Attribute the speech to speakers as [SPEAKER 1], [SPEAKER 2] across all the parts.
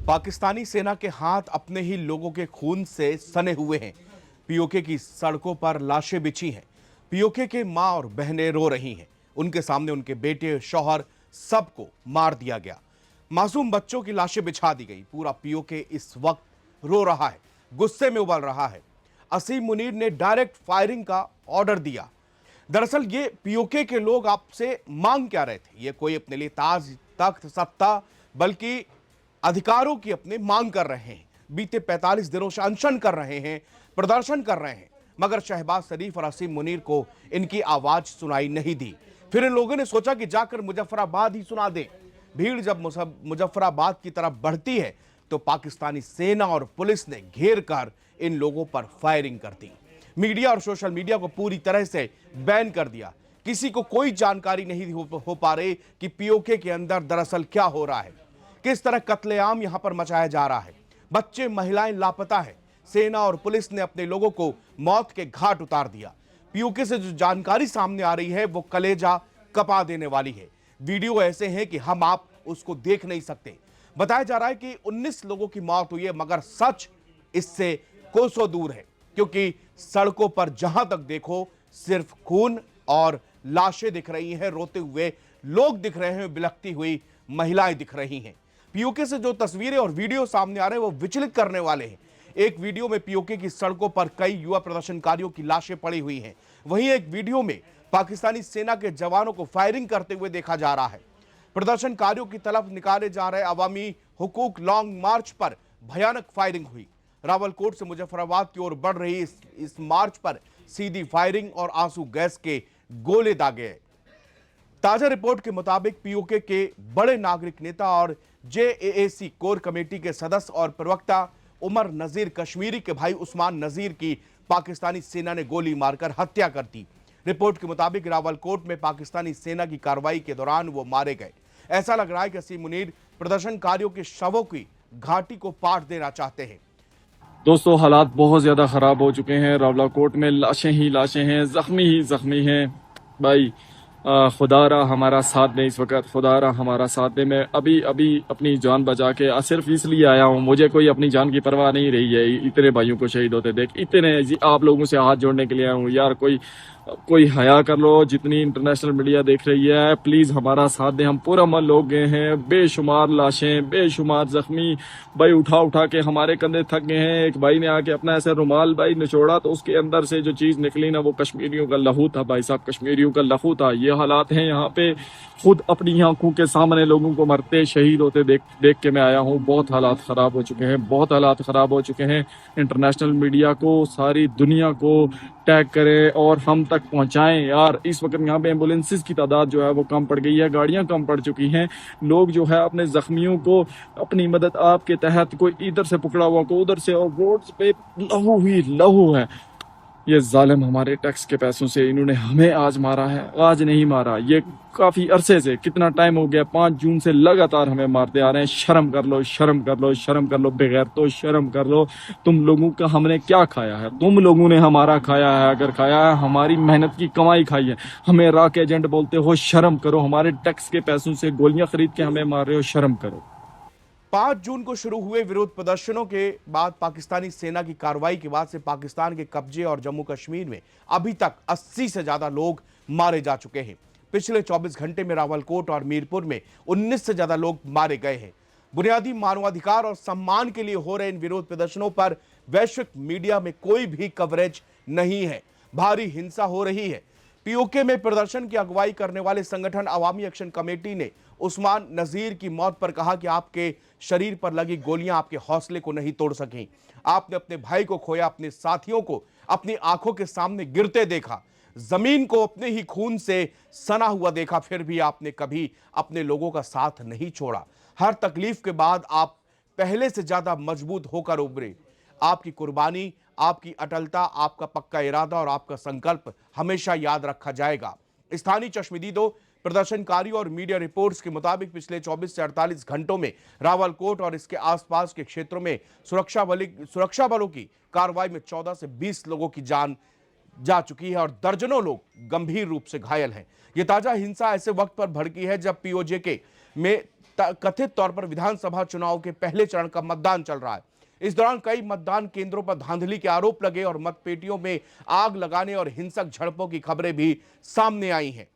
[SPEAKER 1] पाकिस्तानी सेना के हाथ अपने ही लोगों के खून से सने हुए हैं। पीओके की सड़कों पर लाशें बिछी हैं। पीओके के मां और बहनें रो रही हैं। उनके सामने उनके बेटे, शौहर, सबको मार दिया गया। मासूम बच्चों की लाशें बिछा दी गई। पूरा पीओके इस वक्त रो रहा है, गुस्से में उबल रहा है। असीम मुनीर ने डायरेक्ट फायरिंग का ऑर्डर दिया। दरअसल ये पीओके के लोग आपसे मांग क्या रहे थे? ये कोई अपने लिए ताज, तख्त, सत्ता, बल्कि अधिकारों की अपने मांग कर रहे हैं। बीते 45 दिनों से अनशन कर रहे हैं, प्रदर्शन कर रहे हैं, मगर शहबाज शरीफ और असीम मुनीर को इनकी आवाज सुनाई नहीं दी। फिर इन लोगों ने सोचा कि जाकर मुजफ्फराबाद ही सुना दें। भीड़ जब मुजफ्फराबाद की तरफ बढ़ती है तो पाकिस्तानी सेना और पुलिस ने घेर कर इन लोगों पर फायरिंग कर दी। मीडिया और सोशल मीडिया को पूरी तरह से बैन कर दिया। किसी को कोई जानकारी नहीं हो पा रही कि पीओके के अंदर दरअसल क्या हो रहा है, किस तरह कत्लेआम यहां पर मचाया जा रहा है। बच्चे, महिलाएं लापता है। सेना और पुलिस ने अपने लोगों को मौत के घाट उतार दिया। पीओके से जो जानकारी सामने आ रही है वो कलेजा कपा देने वाली है। वीडियो ऐसे हैं कि हम आप उसको देख नहीं सकते। बताया जा रहा है कि 19 लोगों की मौत हुई है, मगर सच इससे कोसों दूर है, क्योंकि सड़कों पर जहां तक देखो सिर्फ खून और लाशें दिख रही हैं, रोते हुए लोग दिख रहे हैं, बिलखती हुई महिलाएं दिख रही हैं। पीओके से जो तस्वीरें और वीडियो सामने आ रहे हैं वो विचलित करने वाले हैं। एक वीडियो में पीओके की सड़कों पर कई युवा प्रदर्शनकारियों की लाशें पड़ी हुई हैं। वहीं एक वीडियो में पाकिस्तानी सेना के जवानों को फायरिंग करते हुए देखा जा रहा है। प्रदर्शनकारियों की तरफ निकाले जा रहे अवामी हुकूक लॉन्ग मार्च पर भयानक फायरिंग हुई। रावलकोट से मुजफ्फराबाद की ओर बढ़ रही इस मार्च पर सीधी फायरिंग और आंसू गैस के गोले दागे गए। ताजा रिपोर्ट के मुताबिक पीओके के बड़े नागरिक नेता और जेएएसी कोर कमेटी के सदस्य और प्रवक्ता उमर नजीर कश्मीरी के भाई उस्मान नजीर की पाकिस्तानी सेना ने गोली मारकर हत्या कर दी। रिपोर्ट के मुताबिक रावलकोट में पाकिस्तानी सेना की कार्रवाई के दौरान वो मारे गए। ऐसा लग रहा है कि असीम मुनीर प्रदर्शनकारियों के शवों की घाटी को पाट देना चाहते हैं।
[SPEAKER 2] दोस्तों, हालात बहुत ज़्यादा ख़राब हो चुके हैं। रावलाकोट में लाशें ही लाशें हैं, ज़ख्मी ही ज़ख्मी हैं। भाई खुदा रहा हमारा साथ दे, इस वक्त खुदा रहा हमारा साथ दे। मैं अभी अभी अपनी जान बचा के सिर्फ इसलिए आया हूँ, मुझे कोई अपनी जान की परवाह नहीं रही है। इतने भाइयों को शहीद होते देख, इतने आप लोगों से हाथ जोड़ने के लिए आया हूँ। यार कोई हया कर लो। जितनी इंटरनेशनल मीडिया देख रही है, प्लीज़ हमारा साथ दें। हम पूरा मन लोग गए हैं, बेशुमार लाशें, बेशुमार जख्मी। भाई उठा उठा के हमारे कंधे थक गए हैं। एक भाई ने आके अपना ऐसे रुमाल भाई निचोड़ा तो उसके अंदर से जो चीज़ निकली ना, वो कश्मीरियों का लहू था। भाई साहब, कश्मीरियों का लहू था। ये हालात हैं यहाँ पे। खुद अपनी आंखों के सामने लोगों को मरते, शहीद होते देख के मैं आया हूँ। बहुत हालात ख़राब हो चुके हैं, बहुत हालात ख़राब हो चुके हैं। इंटरनेशनल मीडिया को, सारी दुनिया को टैग करें और हम तक पहुंचाएं। यार इस वक्त यहाँ पे एम्बुलेंसेस की तादाद जो है वो कम पड़ गई है, गाड़ियां कम पड़ चुकी हैं। लोग जो है अपने जख्मियों को अपनी मदद आपके तहत, कोई इधर से पकड़ा हुआ, को उधर से, और रोड पे लहू ही लहू है। ये जालिम हमारे टैक्स के पैसों से इन्होंने हमें आज मारा है, आज नहीं मारा। ये काफी अरसे से, कितना टाइम हो गया, 5 जून से लगातार हमें मारते आ रहे हैं। शर्म कर लो, शर्म कर लो, शर्म कर लो, बगैर तो शर्म कर लो। तुम लोगों का हमने क्या खाया है? तुम लोगों ने हमारा खाया है। अगर खाया है, हमारी मेहनत की कमाई खाई है। हमें राक एजेंट बोलते हो, शर्म करो। हमारे टैक्स के पैसों से गोलियां खरीद के हमें मार रहे हो, शर्म करो।
[SPEAKER 1] 5 जून को शुरू हुए विरोध प्रदर्शनों के बाद पाकिस्तानी सेना की कार्रवाई के बाद से पाकिस्तान के कब्जे और जम्मू कश्मीर में अभी तक 80 से ज्यादा लोग मारे जा चुके हैं। पिछले 24 घंटे में रावलकोट और मीरपुर में 19 से ज्यादा लोग मारे गए हैं। बुनियादी मानवाधिकार और सम्मान के लिए हो रहे इन विरोध प्रदर्शनों पर वैश्विक मीडिया में कोई भी कवरेज नहीं है। भारी हिंसा हो रही है। पीओके में प्रदर्शन की अगुवाई करने वाले संगठन अवामी एक्शन कमेटी ने उस्मान नजीर की मौत पर कहा कि आपके शरीर पर लगी गोलियां आपके हौसले को नहीं तोड़ सकी। आपने अपने भाई को खोया, अपने साथियों को अपनी आंखों के सामने गिरते देखा, जमीन को अपने ही खून से सना हुआ देखा, फिर भी आपने कभी अपने लोगों का साथ नहीं छोड़ा। हर तकलीफ के बाद आप पहले से ज्यादा मजबूत होकर उभरे। आपकी कुर्बानी, आपकी अटलता, आपका पक्का इरादा और आपका संकल्प हमेशा याद रखा जाएगा। स्थानीय चश्मदीदों, प्रदर्शनकारियों और मीडिया रिपोर्ट्स के मुताबिक पिछले 24 से 48 घंटों में रावलकोट और इसके आसपास के क्षेत्रों में सुरक्षा बलों की कार्रवाई में 14 से 20 लोगों की जान जा चुकी है और दर्जनों लोग गंभीर रूप से घायल हैं। यह ताजा हिंसा ऐसे वक्त पर भड़की है जब पीओजे के में कथित तौर पर विधानसभा चुनाव के पहले चरण का मतदान चल रहा है। इस दौरान कई मतदान केंद्रों पर धांधली के आरोप लगे और मतपेटियों में आग लगाने और हिंसक झड़पों की खबरें भी सामने आई हैं।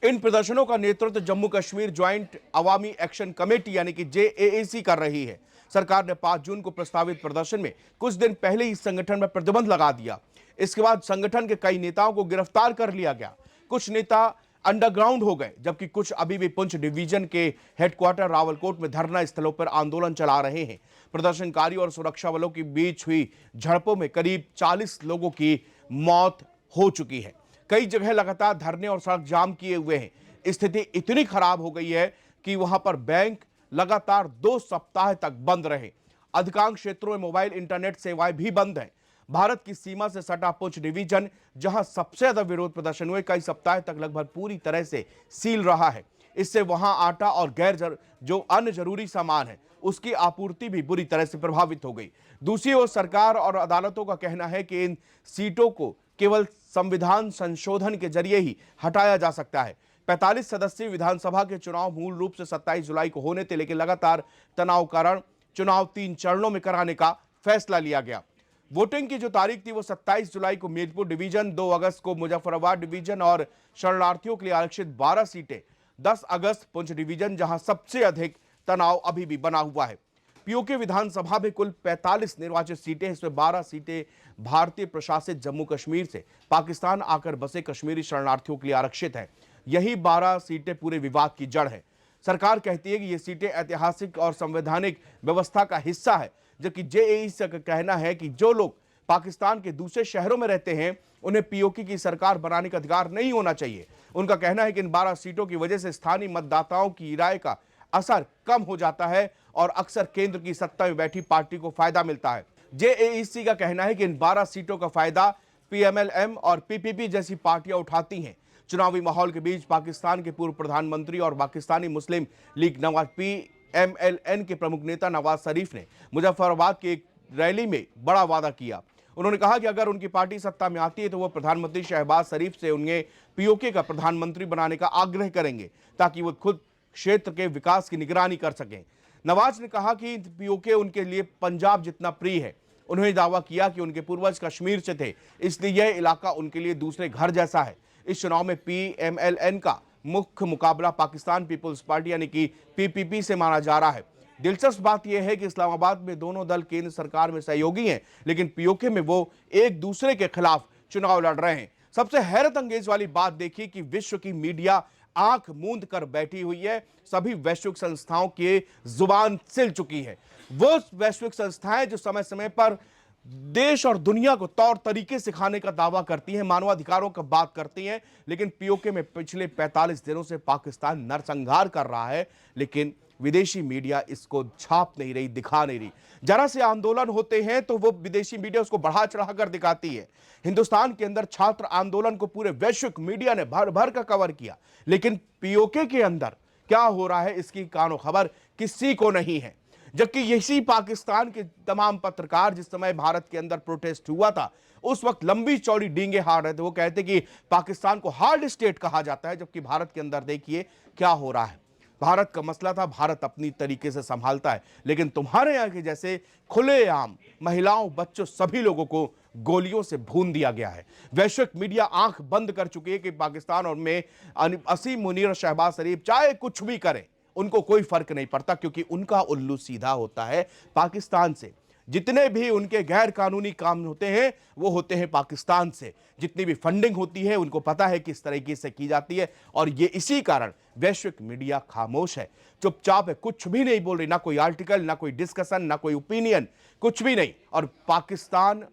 [SPEAKER 1] इन प्रदर्शनों का नेतृत्व जम्मू कश्मीर ज्वाइंट अवामी एक्शन कमेटी यानी कि JAAC कर रही है। सरकार ने 5 जून को प्रस्तावित प्रदर्शन में कुछ दिन पहले ही संगठन में प्रतिबंध लगा दिया। इसके बाद संगठन के कई नेताओं को गिरफ्तार कर लिया गया। कुछ नेता अंडरग्राउंड हो गए, जबकि कुछ अभी भी पुंछ डिवीजन के हेडक्वार्टर रावलकोट में धरना स्थलों पर आंदोलन चला रहे हैं। प्रदर्शनकारियों और सुरक्षा बलों के बीच हुई झड़पों में करीब 40 लोगों की मौत हो चुकी है। कई जगह लगातार धरने और सड़क जाम किए हुए हैं। स्थिति इतनी खराब हो गई है कि वहां पर बैंक लगातार 2 सप्ताह तक बंद रहे। अधिकांश क्षेत्रों में मोबाइल इंटरनेट सेवाएं भी बंद हैं। भारत की सीमा से सटा पुंछ डिवीजन, जहां सबसे ज्यादा विरोध प्रदर्शन हुए, कई सप्ताह तक लगभग पूरी तरह से सील रहा है। इससे वहां आटा और जो अन्य जरूरी सामान है उसकी आपूर्ति भी बुरी तरह से प्रभावित हो गई। दूसरी ओर सरकार और अदालतों का कहना है कि इन सीटों को केवल संविधान संशोधन के जरिए ही हटाया जा सकता है। 45 सदस्यीय विधानसभा के चुनाव मूल रूप से 27 जुलाई को होने थे, लेकिन लगातार तनाव कारण चुनाव 3 चरणों में कराने का फैसला लिया गया। वोटिंग की जो तारीख थी वो 27 जुलाई को मीरपुर डिवीजन, 2 अगस्त को मुजफ्फराबाद डिवीजन और शरणार्थियों के लिए आरक्षित 12 सीटें, 10 अगस्त पुंछ डिवीजन, जहां सबसे अधिक तनाव अभी भी बना हुआ है। पीओके विधानसभा में कुल 45 निर्वाचित सीटें, इसमें 12 सीटें भारतीय प्रशासित जम्मू कश्मीर से पाकिस्तान आकर बसे कश्मीरी शरणार्थियों के लिए आरक्षित है। यही 12 सीटें पूरे विवाद की जड़ है। सरकार कहती है कि ये सीटें ऐतिहासिक और संवैधानिक व्यवस्था का हिस्सा है, जबकि JAAC का कहना है कि जो लोग पाकिस्तान के दूसरे शहरों में रहते हैं उन्हें पीओके की सरकार बनाने का अधिकार नहीं होना चाहिए। उनका कहना है कि इन 12 सीटों की वजह से स्थानीय मतदाताओं की राय का असर कम हो जाता है और अक्सर केंद्र की सत्ता में बैठी पार्टी को फायदा मिलता है। JAAC का कहना है कि इन 12 सीटों का फायदा PMLM और PPP जैसी पार्टियां उठाती हैं। चुनावी माहौल के बीच पाकिस्तान के पूर्व प्रधानमंत्री और पाकिस्तानी मुस्लिम लीग नवाज PMLN के प्रमुख नेता नवाज शरीफ ने मुजफ्फराबाद की एक रैली में बड़ा वादा किया। उन्होंने कहा कि अगर उनकी पार्टी सत्ता में आती है तो वो प्रधानमंत्री शहबाज शरीफ से उन्हें पीओके का प्रधानमंत्री बनाने का आग्रह करेंगे, ताकि वो खुद क्षेत्र के विकास की निगरानी कर सकें। नवाज ने कहा कि पीओके उनके लिए पंजाब जितना प्रिय है। उन्होंने दावा किया कि उनके पूर्वज कश्मीर से थे, इसलिए यह इलाका उनके लिए दूसरे घर जैसा है। इस चुनाव में PMLN का मुख्य मुकाबला पाकिस्तान पीपुल्स पार्टी यानी कि PPP से माना जा रहा है। दिलचस्प बात यह है कि इस्लामाबाद में दोनों दल केंद्र सरकार में सहयोगी हैं, लेकिन पीओके में वो एक दूसरे के खिलाफ चुनाव लड़ रहे हैं। सबसे हैरत अंगेज वाली बात देखिए कि विश्व की मीडिया आंख मूंद कर बैठी हुई है। सभी वैश्विक संस्थाओं की जुबान सिल चुकी है। वो वैश्विक संस्थाएं जो समय समय पर देश और दुनिया को तौर तरीके सिखाने का दावा करती हैं, मानवाधिकारों का बात करती हैं, लेकिन पीओके में पिछले 45 दिनों से पाकिस्तान नरसंहार कर रहा है, लेकिन विदेशी मीडिया इसको छाप नहीं रही, दिखा नहीं रही। जरा से आंदोलन होते हैं तो वो विदेशी मीडिया उसको बढ़ा चढ़ाकर दिखाती है। हिंदुस्तान के अंदर छात्र आंदोलन को पूरे वैश्विक मीडिया ने भर भर का कवर किया, लेकिन पीओके के अंदर क्या हो रहा है इसकी कानो खबर किसी को नहीं है। जबकि यही पाकिस्तान के तमाम पत्रकार जिस समय भारत के अंदर प्रोटेस्ट हुआ था उस वक्त लंबी चौड़ी डींगे हार रहे थे। वो कहते कि पाकिस्तान को हार्ड स्टेट कहा जाता है, जबकि भारत के अंदर देखिए क्या हो रहा है। भारत का मसला था, भारत अपनी तरीके से संभालता है, लेकिन तुम्हारे यहाँ के जैसे खुलेआम महिलाओं, बच्चों, सभी लोगों को गोलियों से भून दिया गया है। वैश्विक मीडिया आंख बंद कर चुकी है कि पाकिस्तान और में असीम मुनीर और शहबाज शरीफ चाहे कुछ भी करें उनको कोई फर्क नहीं पड़ता, क्योंकि उनका उल्लू सीधा होता है पाकिस्तान से। जितने भी उनके गैर कानूनी काम होते हैं वो होते हैं पाकिस्तान से। जितनी भी फंडिंग होती है उनको पता है किस तरीके से की जाती है, और ये इसी कारण वैश्विक मीडिया खामोश है, चुपचाप है, कुछ भी नहीं बोल रही, ना कोई आर्टिकल, ना कोई डिस्कशन, ना कोई ओपिनियन, कुछ भी नहीं। और पाकिस्तान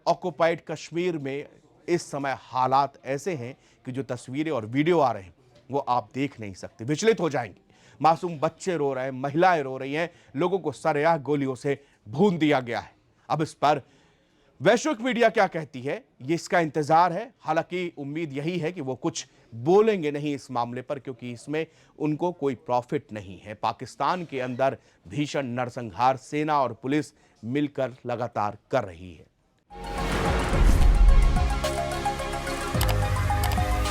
[SPEAKER 1] ऑक्युपाइड कश्मीर में इस समय हालात ऐसे हैं कि जो तस्वीरें और वीडियो आ रहे हैं वो आप देख नहीं सकते, विचलित हो जाएंगे। मासूम बच्चे रो रहे हैं, महिलाएं रो रही हैं, लोगों को सरेआम गोलियों से भून दिया गया है। अब इस पर वैश्विक मीडिया क्या कहती है ये इसका इंतजार है। हालांकि उम्मीद यही है कि वो कुछ बोलेंगे नहीं इस मामले पर, क्योंकि इसमें उनको कोई प्रॉफिट नहीं है। पाकिस्तान के अंदर भीषण नरसंहार सेना और पुलिस मिलकर लगातार कर रही है।